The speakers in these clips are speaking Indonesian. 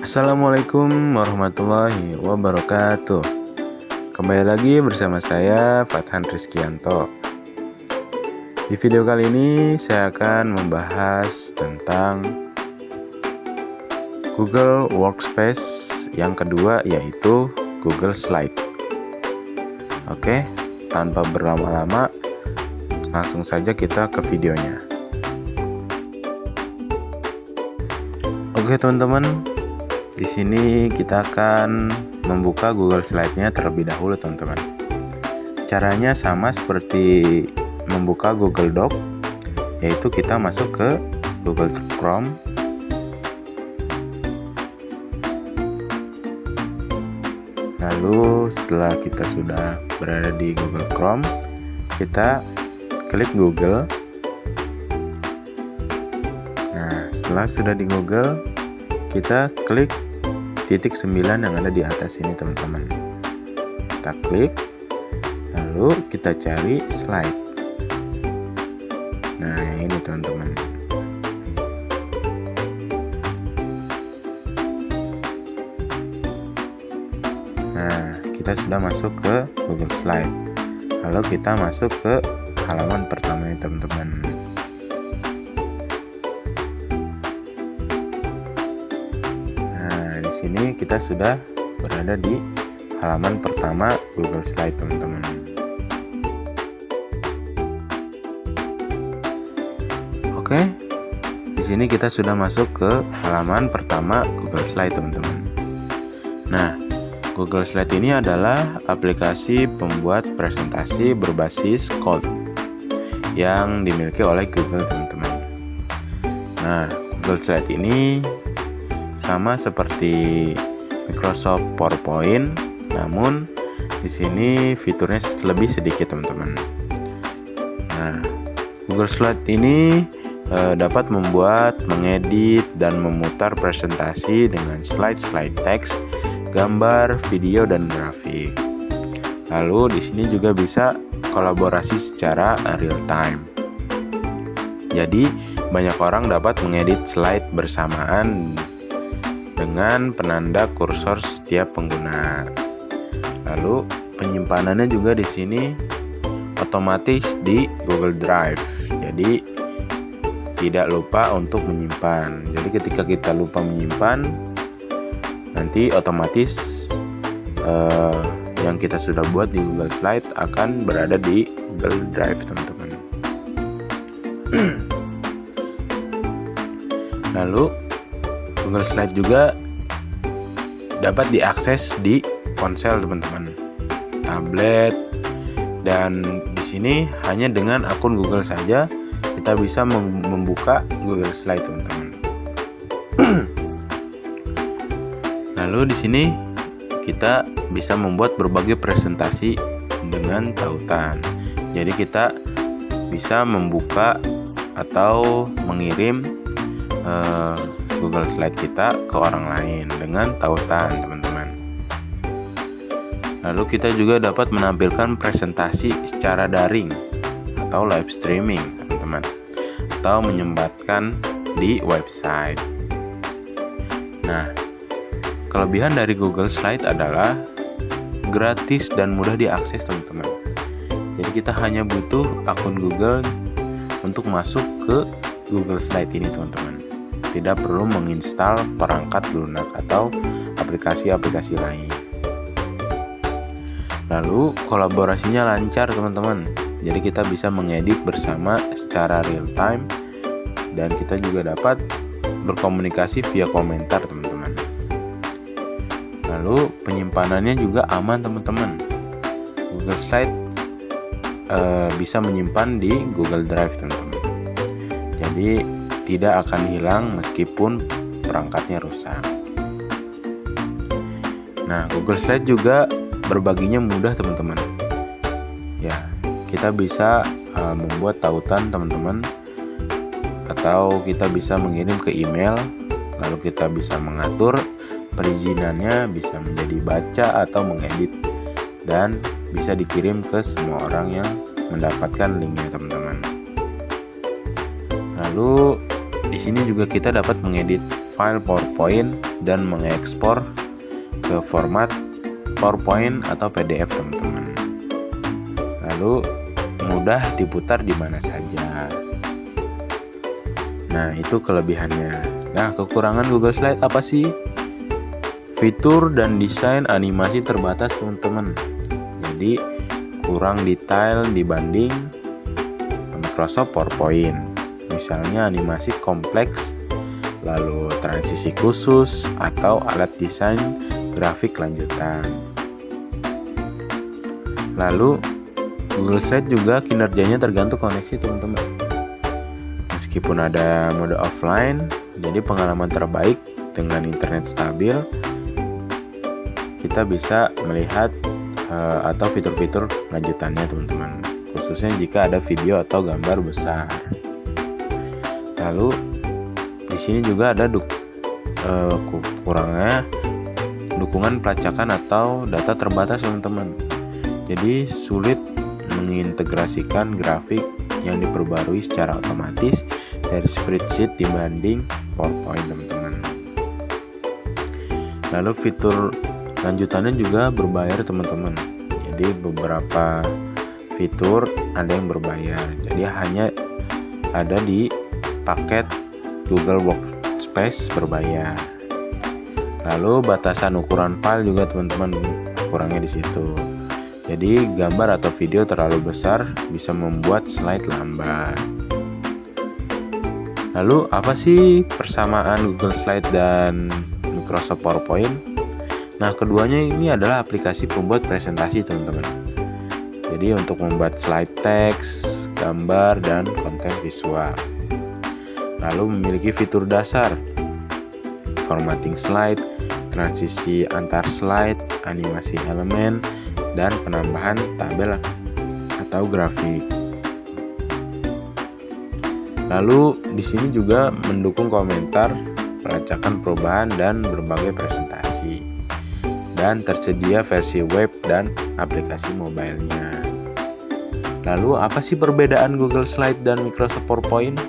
Assalamualaikum warahmatullahi wabarakatuh. Kembali lagi bersama saya Fathan Rizkianto. Di video kali ini saya akan membahas tentang Google Workspace yang kedua, yaitu Google Slide. Oke, tanpa berlama-lama langsung saja kita ke videonya. Oke teman-teman, di sini kita akan membuka Google Slide-nya terlebih dahulu teman-teman. Caranya sama seperti membuka Google Doc, yaitu kita masuk ke Google Chrome. Lalu setelah kita sudah berada di Google Chrome, kita klik Google. Nah, setelah sudah di Google, kita klik titik 9 yang ada di atas ini teman-teman. Kita klik, lalu kita cari slide. Nah ini teman-teman. Nah kita sudah masuk ke Google Slide. Lalu kita masuk ke halaman pertama ini teman-teman. Di sini kita sudah berada di halaman pertama Google Slide teman-teman. Oke, di sini kita sudah masuk ke halaman pertama Google Slide teman-teman. Nah, Google Slide ini adalah aplikasi pembuat presentasi berbasis code yang dimiliki oleh Google teman-teman. Nah, Google Slide ini sama seperti Microsoft PowerPoint, namun di sini fiturnya lebih sedikit teman-teman. Nah, Google Slide ini dapat membuat, mengedit, dan memutar presentasi dengan slide-slide teks, gambar, video, dan grafik. Lalu di sini juga bisa kolaborasi secara real time. Jadi banyak orang dapat mengedit slide bersamaan dengan penanda kursor setiap pengguna. Lalu penyimpanannya juga di sini otomatis di Google Drive. Jadi tidak lupa untuk menyimpan. Jadi ketika kita lupa menyimpan, nanti otomatis yang kita sudah buat di Google Slide akan berada di Google Drive teman-teman. Lalu Google Slide juga dapat diakses di ponsel teman-teman, tablet, dan di sini hanya dengan akun Google saja kita bisa membuka Google Slide teman-teman. Lalu di sini kita bisa membuat berbagai presentasi dengan tautan. Jadi kita bisa membuka atau mengirim Google Slide kita ke orang lain dengan tautan teman-teman. Lalu kita juga dapat menampilkan presentasi secara daring atau live streaming teman-teman, atau menyebarkan di website. Nah, kelebihan dari Google Slide adalah gratis dan mudah diakses teman-teman. Jadi kita hanya butuh akun Google untuk masuk ke Google Slide ini teman-teman. Tidak perlu menginstal perangkat lunak atau aplikasi-aplikasi lain. Lalu kolaborasinya lancar teman-teman. Jadi kita bisa mengedit bersama secara real time, dan kita juga dapat berkomunikasi via komentar teman-teman. Lalu penyimpanannya juga aman teman-teman. Google Slide bisa menyimpan di Google Drive teman-teman. Jadi tidak akan hilang meskipun perangkatnya rusak. Nah, Google Slide juga berbaginya mudah teman-teman. Ya, kita bisa membuat tautan teman-teman, atau kita bisa mengirim ke email. Lalu kita bisa mengatur perizinannya, bisa menjadi baca atau mengedit, dan bisa dikirim ke semua orang yang mendapatkan linknya teman-teman. Lalu di sini juga kita dapat mengedit file PowerPoint dan mengekspor ke format PowerPoint atau PDF teman-teman. Lalu mudah diputar di mana saja. Nah, itu kelebihannya. Nah, kekurangan Google Slide apa sih? Fitur dan desain animasi terbatas teman-teman. Jadi kurang detail dibanding Microsoft PowerPoint. Misalnya animasi kompleks, lalu transisi khusus, atau alat desain grafik lanjutan. Lalu Google Slide juga kinerjanya tergantung koneksi teman-teman. Meskipun ada mode offline, jadi pengalaman terbaik dengan internet stabil, kita bisa melihat atau fitur-fitur lanjutannya teman-teman, khususnya jika ada video atau gambar besar. Lalu di sini juga ada kurangnya dukungan pelacakan atau data terbatas teman-teman. Jadi sulit mengintegrasikan grafik yang diperbarui secara otomatis dari spreadsheet dibanding PowerPoint teman-teman. Lalu fitur lanjutannya juga berbayar teman-teman. Jadi beberapa fitur ada yang berbayar. Jadi hanya ada di paket Google Workspace berbayar. Lalu batasan ukuran file juga teman-teman kurangnya di situ. Jadi gambar atau video terlalu besar bisa membuat slide lambat. Lalu apa sih persamaan Google Slide dan Microsoft PowerPoint? Nah, keduanya ini adalah aplikasi pembuat presentasi teman-teman. Jadi untuk membuat slide teks, gambar, dan konten visual. Lalu memiliki fitur dasar, formatting slide, transisi antar slide, animasi elemen, dan penambahan tabel atau grafik. Lalu di sini juga mendukung komentar, pelacakan perubahan, dan berbagai presentasi. Dan tersedia versi web dan aplikasi mobile-nya. Lalu apa sih perbedaan Google Slide dan Microsoft PowerPoint?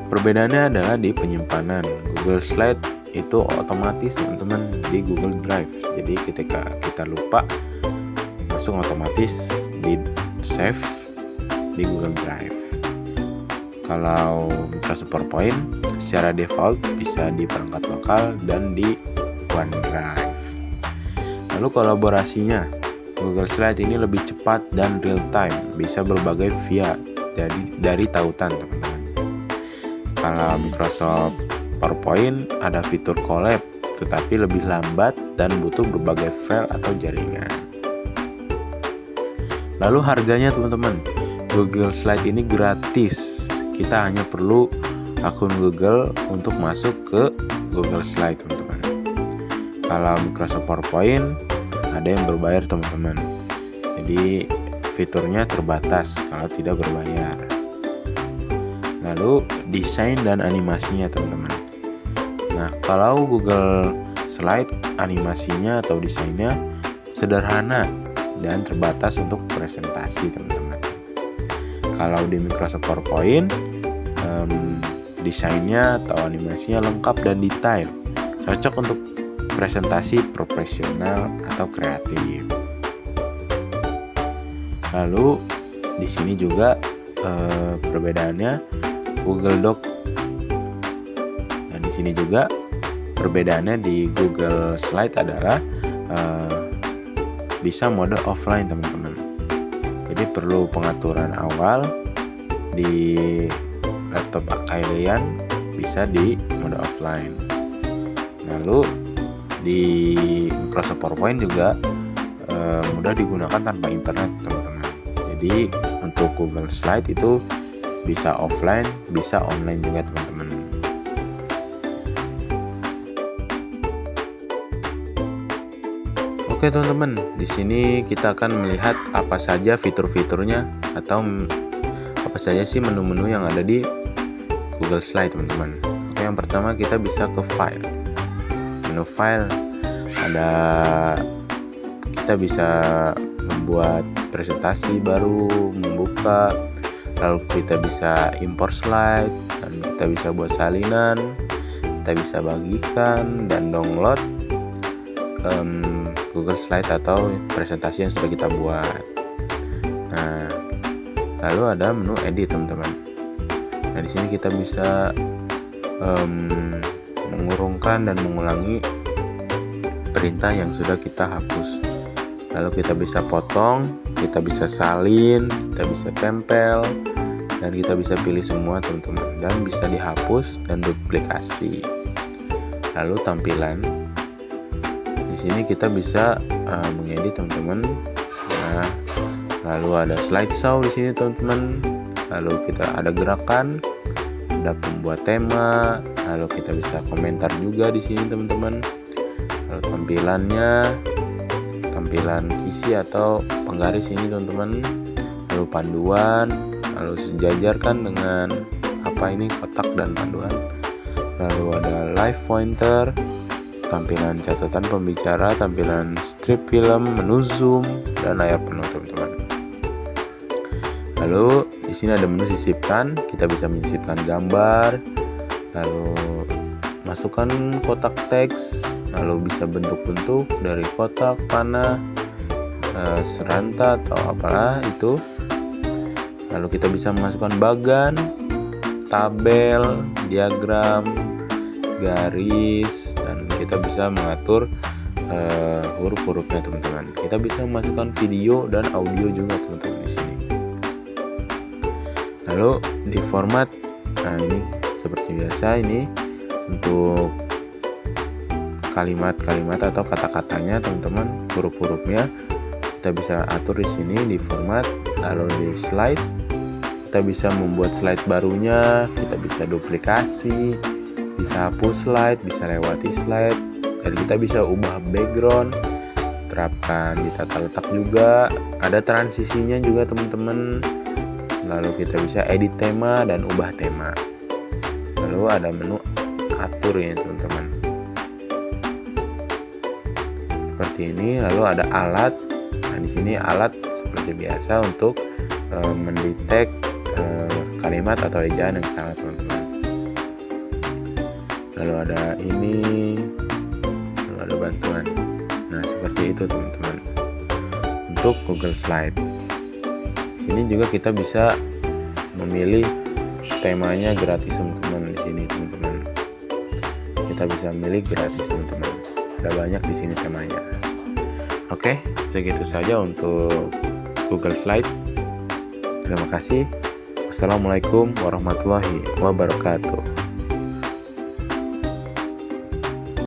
Perbedaannya adalah di penyimpanan. Google Slide itu otomatis teman-teman di Google Drive. Jadi ketika kita lupa, langsung otomatis di save di Google Drive. Kalau Microsoft PowerPoint secara default bisa di perangkat lokal dan di OneDrive. Lalu kolaborasinya, Google Slide ini lebih cepat dan real time, bisa berbagai via dari tautan teman-teman. Kalau Microsoft PowerPoint ada fitur collab, tetapi lebih lambat dan butuh berbagai file atau jaringan. Lalu harganya teman-teman, Google Slide ini gratis. Kita hanya perlu akun Google untuk masuk ke Google Slide teman-teman. Kalau Microsoft PowerPoint ada yang berbayar teman-teman. Jadi fiturnya terbatas kalau tidak berbayar. Lalu desain dan animasinya teman-teman. Nah, kalau Google Slide animasinya atau desainnya sederhana dan terbatas untuk presentasi teman-teman. Kalau di Microsoft PowerPoint desainnya atau animasinya lengkap dan detail, cocok untuk presentasi profesional atau kreatif. Lalu di sini juga perbedaannya Google Doc. Dan di sini juga perbedaannya di Google Slide adalah bisa mode offline teman-teman. Jadi perlu pengaturan awal di laptop kalian, bisa di mode offline. Lalu di Microsoft PowerPoint juga mudah digunakan tanpa internet teman-teman. Jadi untuk Google Slide itu bisa offline, bisa online juga teman-teman. Oke teman-teman, di sini kita akan melihat apa saja fitur-fiturnya atau apa saja sih menu-menu yang ada di Google Slide teman-teman. Oke, yang pertama kita bisa ke file. Menu file kita bisa membuat presentasi baru, membuka, lalu kita bisa import slide, dan kita kita bisa buat salinan, kita bisa bagikan dan download Google Slide atau presentasi yang sudah kita buat. Nah, lalu ada menu edit teman-teman. Nah, di sini kita bisa mengurungkan dan mengulangi perintah yang sudah kita hapus. Lalu kita bisa potong, kita bisa salin, kita bisa tempel, dan kita bisa pilih semua teman-teman, dan bisa dihapus dan duplikasi. Lalu tampilan, di sini kita bisa mengedit teman-teman. Nah, lalu ada slideshow di sini teman-teman. Lalu kita ada gerakan, ada pembuat tema, lalu kita bisa komentar juga di sini teman-teman. Lalu tampilan kisi atau penggaris ini teman-teman. Lalu panduan, lalu sejajarkan dengan kotak dan panduan. Lalu ada live pointer, tampilan catatan pembicara, tampilan strip film, menu zoom, dan layar penuh teman-teman. Lalu di sini ada menu sisipkan, kita bisa menyisipkan gambar, lalu masukkan kotak teks, lalu bisa bentuk-bentuk dari kotak, panah, seranta atau apalah itu. Lalu kita bisa memasukkan bagan, tabel, diagram, garis, dan kita bisa mengatur huruf-hurufnya teman-teman. Kita bisa memasukkan video dan audio juga teman-teman di sini. Lalu di format, nah ini seperti biasa, ini untuk kalimat-kalimat atau kata-katanya teman-teman, huruf-hurufnya kita bisa atur di sini di format. Lalu di slide, kita bisa membuat slide barunya, kita bisa duplikasi, bisa hapus slide, bisa lewati slide, dan kita bisa ubah background, terapkan di tata letak juga, ada transisinya juga teman-teman. Lalu kita bisa edit tema dan ubah tema. Lalu ada menu atur ini teman-teman, seperti ini. Lalu ada alat. Nah, di sini alat seperti biasa untuk mendetek kalimat atau ejaan yang salah teman-teman. Lalu ada ini, lalu ada bantuan. Nah, seperti itu teman-teman untuk Google Slide. Di sini juga kita bisa memilih temanya gratis teman-teman. Di sini teman-teman kita bisa milih gratis teman-teman. Ada banyak di sini temanya. Oke, segitu saja untuk Google Slide. Terima kasih. Wassalamualaikum warahmatullahi wabarakatuh.